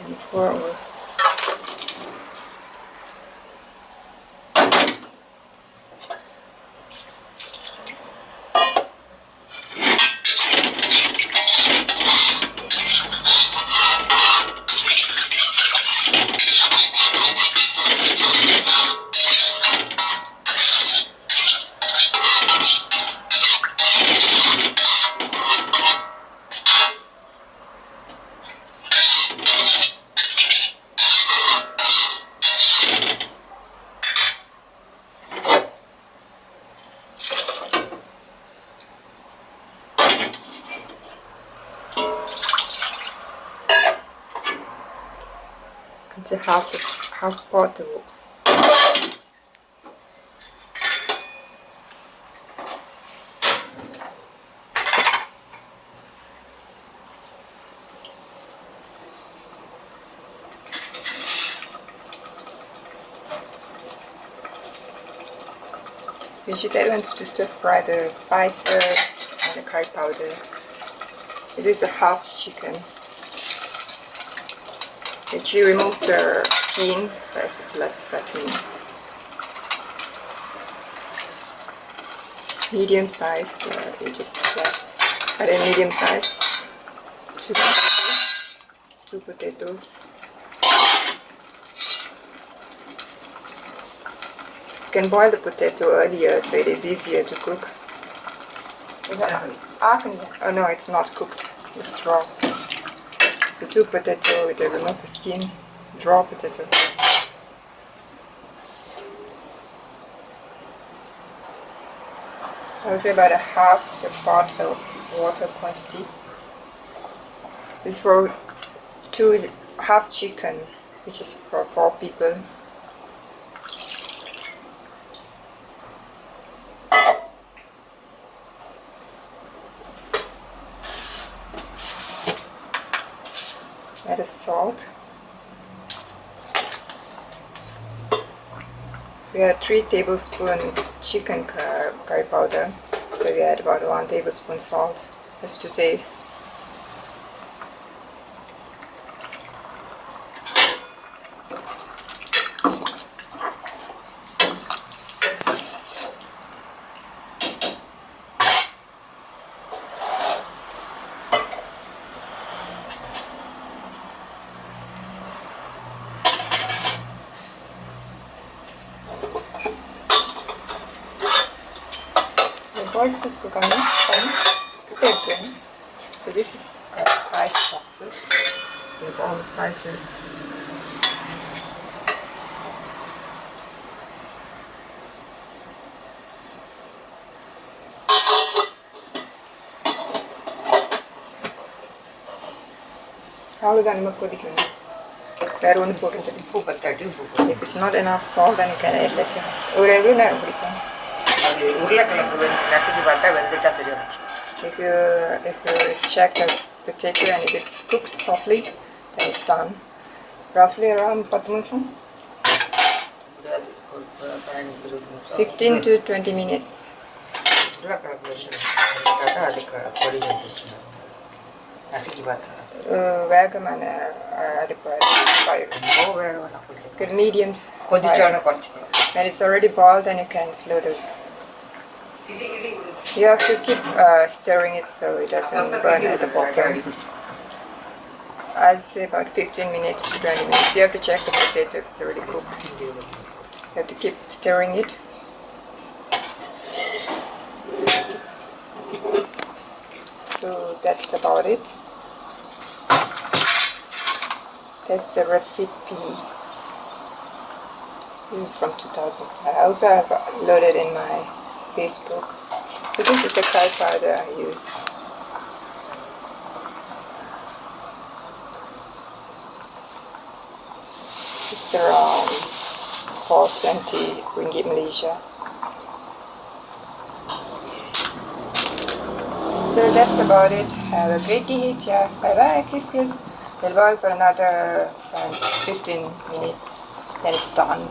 And pour over. Until half bottle. Vegetarians to stir fry the spices and the curry powder. It is a half chicken, which you remove the skin so it's less fattening. Medium size, you just add a medium size. Two potatoes. You can boil the potato earlier so it is easier to cook. Oh no, it's not cooked, it's raw. So 2 potato, we remove the skin, raw potato. I would say about a half the bottle water quantity. This is for half chicken, which is for 4 people. Add a salt. So we have 3 tablespoons chicken curry powder. So we add about 1 tablespoon salt just to taste. Boils this cook on again. So this is spice boxes. We have all the spices. If it's not enough salt, then you can add later. If you check the potato and if it's cooked properly, then it's done. Roughly around 15 to 20 minutes. Medium fire. When it's already boiled, then you can slow the. You have to keep stirring it so it doesn't burn at the bottom. I'd say about 15 minutes to 20 minutes. You have to check the potato if it's already cooked. You have to keep stirring it. So that's about it. That's the recipe. This is from 2000. I also have loaded in my Facebook. So this is the curry powder I use. It's around 420 ringgit Malaysia. So that's about it. Have a great day. Yeah. Bye bye. Kiss kiss. We'll boil for another 15 minutes. Then it's done.